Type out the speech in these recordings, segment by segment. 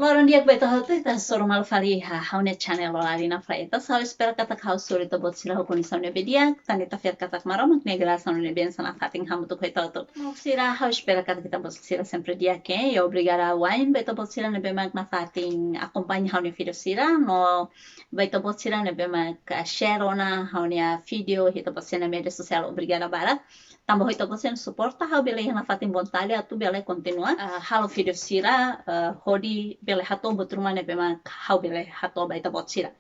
Loro dia baita hotu ita soro mal fali haune channel Lolalinafreitas hau espera katak hau suri to bot sila hukuni saune bedia tani ta fiar katak maromak negra saune ben sana Fatin hamu tu koita to Sira hau espera katak kita bot sila sempre dia ke yo obrigada wain baita bot sila nebe mak na Fatin acompanha haune video Sira no baita bot sila nebe mak share ona haune video hita bot sila media sosial obrigada barak Tamba hoito você suporta hau bele na Fatin vontade atu bele continua halo video Sira hodi bele hato botruma ne bema hau bele hato baita bot Sira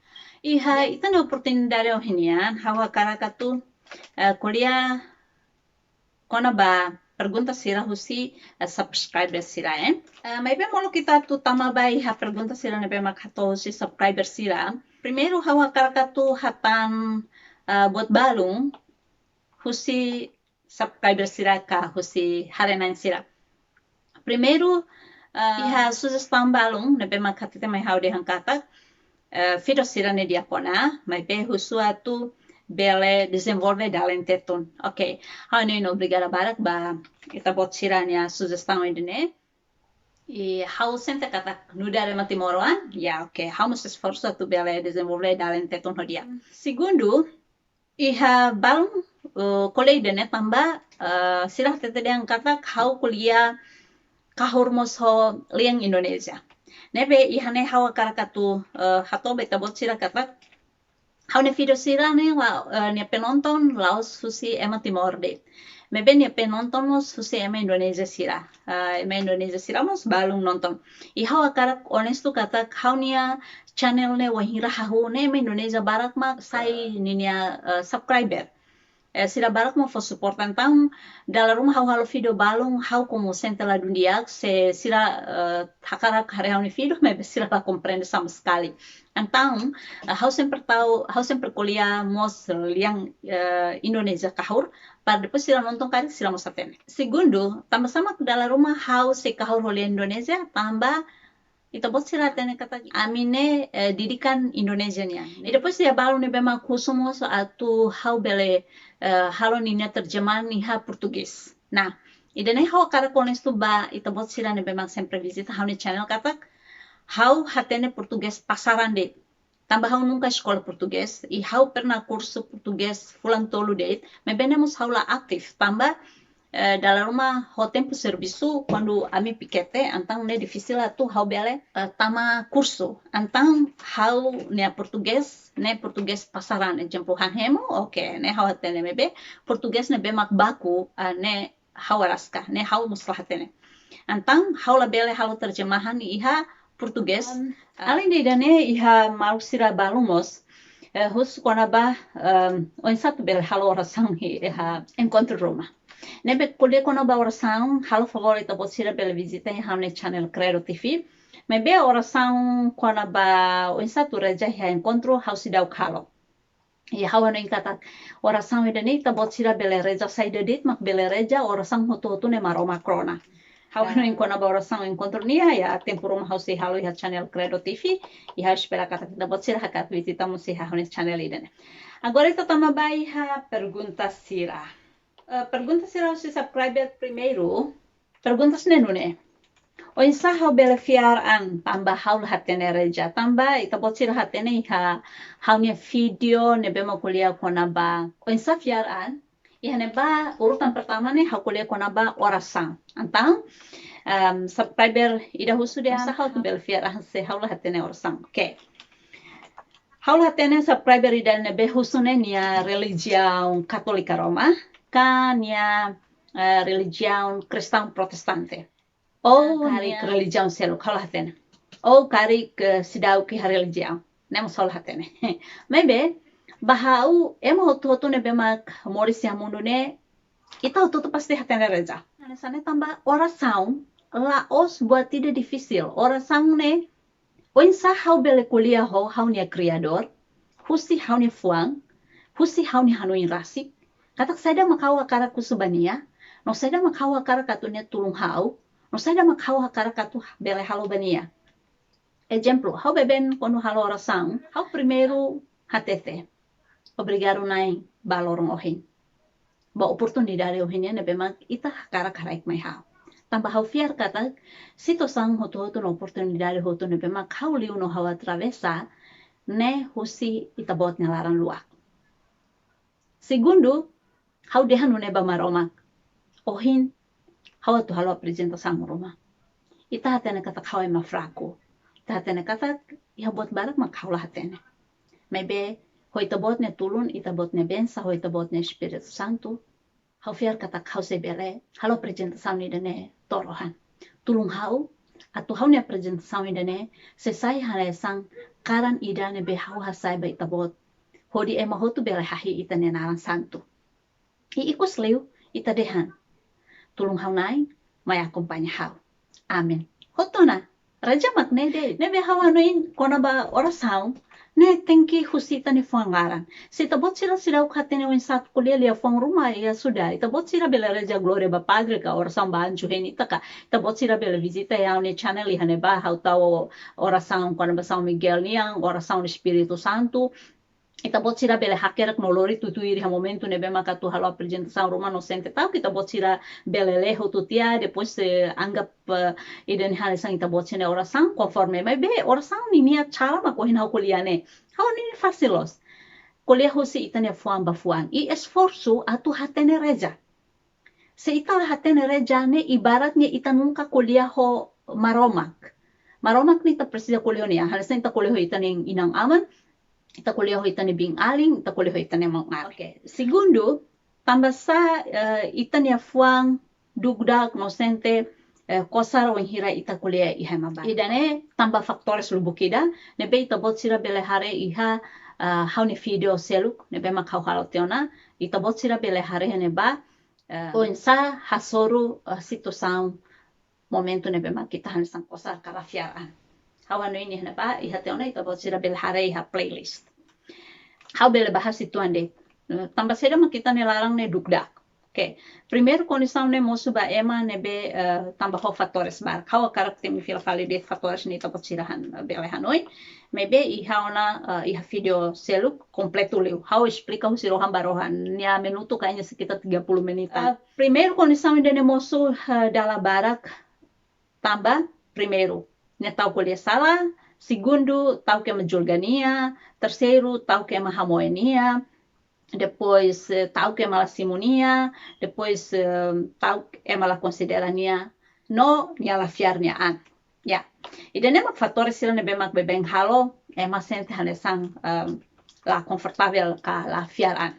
iha itane oportunidade ohinian hawa karakatu kuliah kona ba pergunta Sira husi subscriber Sira mas bem molo kita tu tama ba iha pergunta Sira ne bema hato husi subscriber Sira primeiro hawa karakatu hatan buat balun husi subscriber Sira ka husi hanesan Sira. Primeiro, iha sugestão balun, nebe makatite mai hau de hankata, video Sira ne dia pona, mai be HUSU atu bele desenvolve dalentetun. Ok, hau nian.Obrigada barak ba kita bot Sira nia sugestão edene. E hau sente kata nudare mati moroan, ya ok, hau mus esforço atu bele desenvolve dalentetun hodia. Segundo, iha balun koaliq dene Tamba Sira tete yang kata hau kuliah kahur moso liang Indonesia. Nebe ihane hawa karakatu hato beta bot Sira kata hau ne video Sira ne ne penonton laos HUSU Ema Timor de. Mebe ne penonton mos HUSU Ema Indonesia Sira. Ema Indonesia Sira mos balung nonton. I hawa karak honesto kata hau nia channel ne wahira hahu ne Ema Indonesia barak mak sai ninia subscriber. Sira barak mo for support tentang dalam rumah hau video balung hau como sente ladun dia se Sira hakarak hari hau ni video mas Sira la compreende sama sekali. Então hau sempre kuliah mos liang Indonesia kahur para depois Sira nonton kali Sira mos atene. Segundo, tambah sama dalam rumah hau se kahur oleh Indonesia tambah itu bot Sira tene kata amine didikan Indonesia nya. Depois dia baru ne bema kusumos atu hau bele halo ninya terjemahan niha Portugis. Nah, idane hau karak honesto ba itu bot Sira ne bema sempre visita hau ni channel kata hau hatene Portugis pasaran de. Tambah hau nunca sekolah Portugis e hau pernah kurso Portugis fulan tolu de. Me benemos hau la aktif tambah dalam rumah tempo serviço quando ami piquete antang ne difícil atu hau bele tama kurso antang hau ne Portugis pasaran exemplo hanhemo ok ne hau atene mebe Portugis ne be mak baku ne hau araska ne hau muslahatene antang hau la bele hau terjemahan iha Portugis além de dane iha mau Sira balumos HUSU kona ba Oinsa bele hau oração iha encontro Roma. Nebe kuliah kono ba oração, halo favorito bot Sira bele visita em hamne channel Credo TV. Mebe oração kono ba Oinsa tu reja ha encontro hau sidau halo. E hau no kata oração edene ta bot Sira bele reja saida dit mak bele reja oração hotu ne maroma krona. Hau no kono ba oração encontro nia ya temporum hau si halo ha channel Credo TV e hau espera kata kita bot Sira hakat visita mo si ha channel edene. Agora itu tama bai ha pergunta Sira. Pergunta Sira se subscriber primeiro. Perguntas nenune. Oinsa hau bele fiar tamba hau hatene reja. Tamba ita bot Sira hatene iha hau ne video ne bema kuliah kona ba. Oinsa fiar iha ne ba urutan pertama ne hau kuliah kona ba oração. Antang subscriber ida HUSU de oinsa hau tu bele fiar se hau hatene oração. Okay. Hau hatene subscriber ida ne be HUSU ne nia religião católica Roma. Nia religião cristão protestante ou karik religião selo kalaten ou karik sidau ki religião nemos holaten maybe bahau emo hotu ne bemak morisia mundo ne kita hotu pasti hatene reja sana tambah oração la os buat tidak difícil oração ne Oinsa hau bele kuliah hau nia criador HUSU hau nia fuang HUSU hau nia hanuin rasik katak sada makawa karak kusubania, no sada makawa karak katunya tulung hau, no sada makawa karak katu bele halo bania. Exemplo, hau beben kono halo oração, hau primeiro hatete. Obrigado nai balorong ohin. Ba oportunidade ohin ne bemak ita karak karaik mai hau. Tamba hau fiar katak, situação hotu na oportunidade hotu ne bema hau liu no hau atravessa, ne husi itabot ne larang luak. Segundo, hau dehan ne ba maromak. Ohin, hau atu halo apresentação roma. Ita hatene katak hau ema fraco. Ita hatene katak, iha bot barak mak hau lah hatene. Maybe, ho itabot ne tulun, itabot ne bensa, ho itabot ne Espírito Santo, hau fiar katak hau se bele, halo apresentação ni dene torohan. Tulung hau, atu hau ne apresentação ni dene, sesai hanesan, karan ida ne be hau hasai ba itabot. Hodi ema hotu bele hahi ita ne naran santo. Ikus liu, ita dehan. Tulung hau nai, mai akompanya hau. Amin. Hotona, raja makne de, ne be hau hanoin kona ba oração, ne tenki husita ni fuangaran. Se itabot sira sira ukhatene o insat kulia lia fuang rumah ya sudah. Itabot sira bela raja gloria ba padre ka oração ba anjo henita ka. Itabot sira bela visita ya ne channel ihane ba hau tau oração kona ba São Miguel niang, oração do Espírito Santo. Itabot sira bele hakerak no lori tutuiri ha momento ne bema ka tu halo apresentação roma no sente tau itabot sira bele leho tutia depois anggap iden hanesan itabot sira oração conforme mas be oração ni mia chala ma kohin hau kuliane hau ni facilos kuliah husi itane fuan ba fuan I esforço atu hatene reja se ita hatene reja ne ibaratnya itanungka kuliah ho maromak ni ta precisa kuliah ni hanesan ta kuliah itane inang aman ita kuliah itane bing aling, ita kuliah itane mangal. Okay. Segundo, tamba sa itane fuang dugdag no sente kosar wen hira ita kuliah iha maba. Idane tamba faktores lubukida, nebe ita bot sira bele hare iha hau ne video seluk, nebe mak hau halo teona, ita bot sira bele hare ne ba oinsa hasoru situação momento nebe mak kita hanesan kosar kara fiaran. Hau ano ini na ba iha teona ita bot sira bel hare iha playlist. Hau bele bahas itu ande. Tamba seda makita ne larang ne dukdak. Okay. Primeiro condição ne mosu ba ema ne be tamba ho fatores bar. Hau karakter mi fila validate fatores ne ita bot sira bele hanoi. Mebe iha ona iha video seluk completo leu. Hau explica o sirohan barohan. Nia minuto kayaknya sekitar 30 menitan. Primeiro condição ne mosu dala barak tamba primeiro ne tau kuliah sala, segundo tau que majulgania, terceiro tau que mahamoenia, depois tau que malasimunia, depois tau que malaconsiderania, no nia la fiar nia an. Ya. E denemak fatores sila ne bemak bebeng halo, ema sente hanesan la konfirtavel ka la fiar an.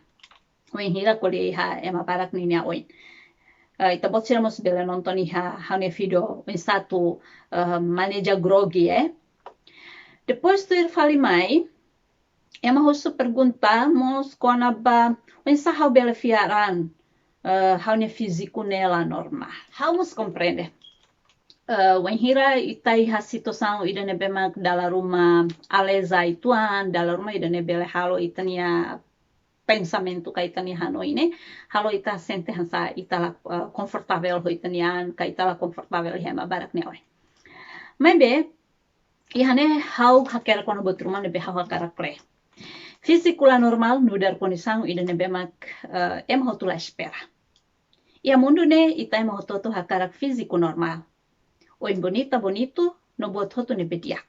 Oin hira kuliah ema barak ni nia oin. Itabot sila mos bele nonton iha hau video em satu maneja grogi Depois tu ir fali mai, ema HUSU perguntamos kona ba em hau bele fiaran hau ne fijiku nela normal. Hau mos compreende. Wen hira ita iha situação idane bemak dala rumah aleza ituan, dala rumah idane bele halo itania pensamento kaitani hanoi ne halo ita sente hansa ita la konfirtavel ho itanian ka ita la konfirtavel hema barak ne oi maybe ihane hau hakera kono botruma ne be hau karakle fisikula normal nudar konisang idane bemak em hotula espera ia mundo ne ita em hototo hakarak fisiku normal oi bonito no bot hoto ne bediak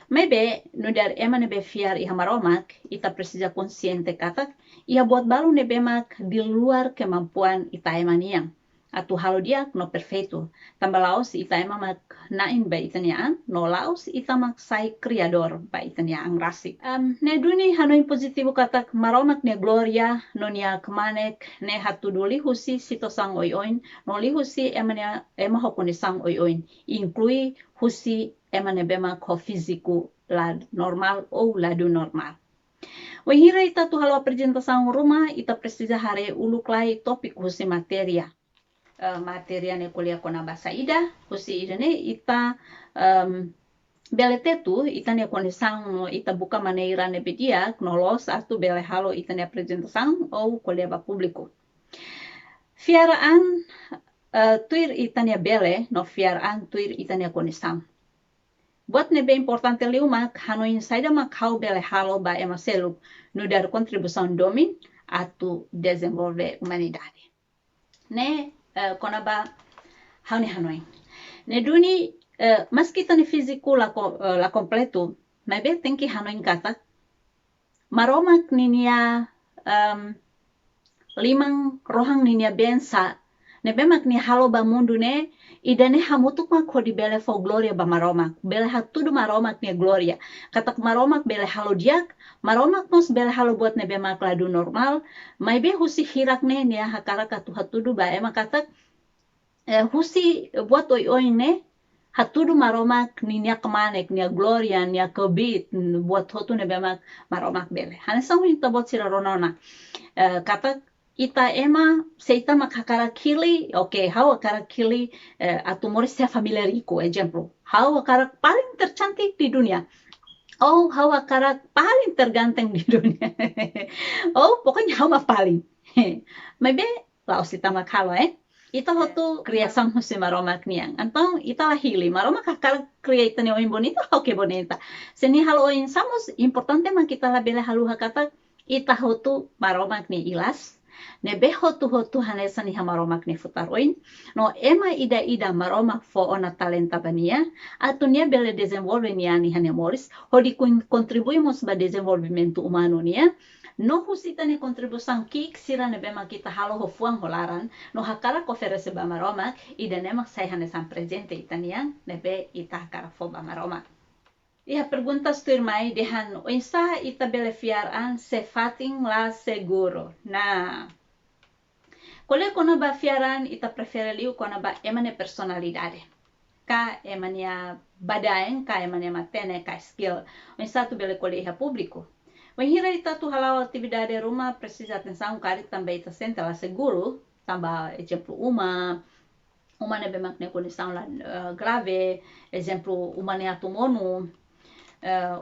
Maybe nudar ema nebe fiar iha maromak, ita precisa consciente katak, iha buat balu nebe mak di luar kemampuan ita ema niang. Atu halo dia no perfeito. Tamba laos ita ema mak nain ba itaniaan, no laos ita mak sai kriador ba itaniaan rasi. Ne duni hanoi positivo katak maromak ne gloria, no nia kemanek, ne hatu duli husi sitosang oin, no li husi ema hokonisang oin, inclui husi ema nebema ko fijiku la normal ou ladun normal. Wahira ita tu halo apresentação rumah ita precisa hare uluk lai topik husi materia. Materia ne kuliah kona bahasa ida, husi ida ne ita bele tetu ita ne konisang ita buka maneira ne bedia knolos atu bele halo ita ne apresentação ou kuliah ba publiku. Fiaraan tuir ita ne bele no fiaraan tuir ita ne konisang. Buat nebe importante liumak hanoin saida mak hau bele halo ba ema seluk no dar contribuição domin atu desenvolver humanidade. Ne kona ba hauni hanoi. Neduni mas kita ni fijiku la completo, mas be tem que hanoi kata. Maromak ninia limang rohang ninia bensa. Ne bemak ni halo ba mundu ne idane hamutuk mak hodi bele fo gloria ba maromak. Bele hatudu maromak ni gloria. Katak maromak bele halo diak, maromak nos bele halo buat ne bemak ladun normal. Mai be husi hirak ne nia hakara katu hatudu ba ema katak husi buat oi ne hatudu maromak ni nia kemanek nia gloria nia kebit buat hotu ne bemak maromak bele. Hanesan wi tabot sira ronona. Katak ita ema seita makakara kili, oke, hawa kara kili atau moris ya familia rico, ejemplo. Hawa kara paling tercantik di dunia. Oh, hawa kara paling terganteng di dunia. Oh, pokoknya hawa paling. Maybe laos ita makalo Ita hotu kriasan husi maromak niang. Antong ita lah hili. Maromak kakara create ni oin bonita, oke bonita. Seni halo oin samos, importante man kita lah bela halu hakata ita hotu maromak ni ilas. Ne be hotu hanesan iha maromak ni futaroin. No ema ida maromak fo ona talenta bania. Atu nia bele desenvolve nia ni hane moris. Hodi contribuimos ba desenvolvimento humano nia. No husita ni kontribusan kik sira ne bema kita halo ho fuang holaran. No hakara oferece ba maromak. Ida nemak sai hanesan presente itania. Ne be ita hakara fo ba maromak. Iha perguntas tu irmai dehan oinsa ita bele fiaran se Fatin la seguru. Nah, kole kono ba fiaran ita prefere liu kono ba emane personalidade. Ka emania badaeng, ka emania matene, ka skill. Oinsa tu bele kole iha publiku. Wenhira ita tu halau atividade rumah precisa atenção kari também ita sente la seguru. Tamba exemplo uma ne bemak ne condição la grave, exemplo uma ne atumonu.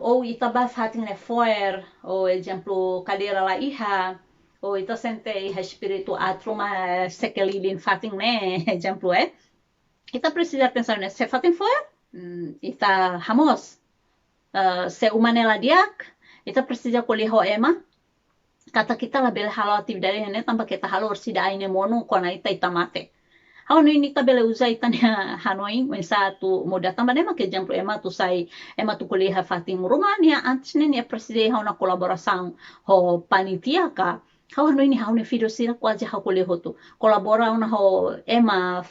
Ou ita ba Fatin ne fiar, ou exemplo cadeira la iha, ou ita sente iha espiritu atruma sekelilin Fatin ne, exemplo Ita precisa pensar ne se Fatin fiar, ita hamos, se umanela diak, ita precisa colher ho ema, kata kita la bele halo atividade ne tanpa kita halo orsida aine monu kona ita mate. Hau no ini tabele usa itania hanoi mensa tu moda tamba nema ke exemplo ema tu sai ema tu kuliah Fatin Rumania antes ne preside hau na kolaboração ho panitia ka hau no ini hau ne video sira quase hau kuliah tu kolabora na ho ema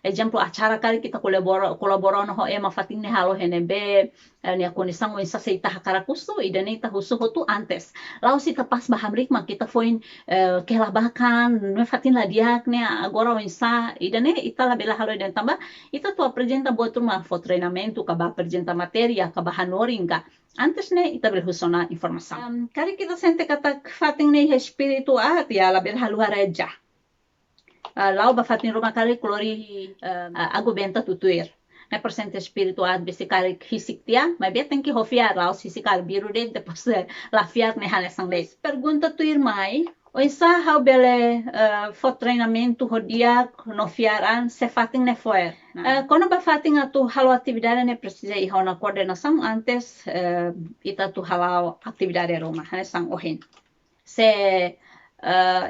exemplo acara kali kita kolabora na ho ema Fatin ne halo henebe ni condição mensa seita hakara kusu idane ita HUSU hotu antes lau sita pas bahamrik ma kita foin kelabakan no Fatin la diak ne agora mensa idane ita la bela halo dan tamba ita tu apresenta buat rumah fo treinamento ka ba apresenta materia ka ba hanoringa antes ne ita bel husona informação kali kita sente kata Fatin ne espiritu ya la bel halu hareja lau ba Fatin rumah kali klori agubenta tutuir na presente espiritual bisikal hisiktia, mas bem tem que fiar lá os hisikal biru de depois la fiar ne hanesan les. Pergunta tu irmai, oinsa how bele for treinamento hodia no fiaran se Fatin ne foer. Quando ba Fatin atu halo atividade ne precisa ir na coordenação antes ita tu halo atividade roma hanesan ohin. Se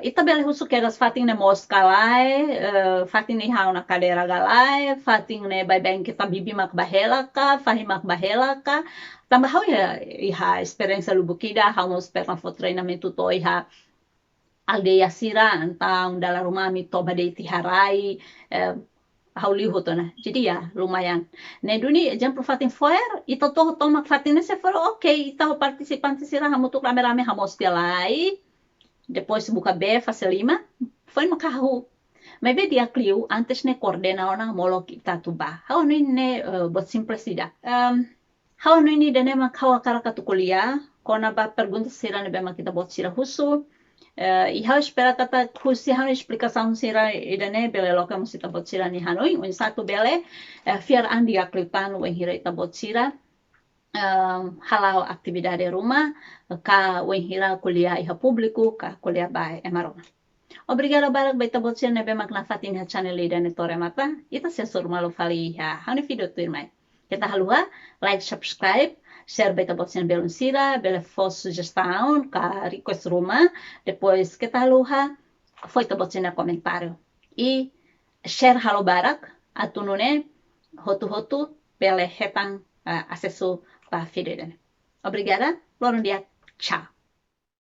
ita bele HUSU keras Fatin ne moskalai, Fatin ne hau na cadeira galai, Fatin ne bem kita bibi mak bahela ka, fahimak bahela ka. Tamba hau ya iha experiência lubukida, hau nos perna fo treinamento to iha aldeia Sira, antang dalam rumah mi toba de tiharai, hau liho to na. Jadi ya lumayan. Ne duni exemplo Fatin foer, ita to tomak Fatin ne se for okay, ita ho participante Sira hamu tu rame-rame hamos pelai. Depois buka B, fase 5, foi no carro. Mas be dia clio antes ne coordena ona molo kita tuba. Hau no ne bot simplicidade. Hau no ini dene mak hau karaka tu kuliah, kona ba pergunta Sira ne bema kita bot Sira HUSU. E hau espera kata HUSU hau explicação Sira idane bele loka musita bot Sira ni hanoi, un satu bele fiar andi aklipan wen hira ita bot Sira. Halau atividade rumah ka wenhira kuliah iha publiku ka kuliah ba emaroma. Obrigada barak baita botsia nebe makna Fatin ha channel ida ne tore mata ita se surmalo fali ha hani video tu irmai. Kita halua like subscribe share baita botsia belun Sira bele fos sugestão ka request rumah depois kita halua foi ta botsia na comentário e share halo barak atunune, hotu, bele, HATAN, acesso para Obrigada, bom dia, tchau.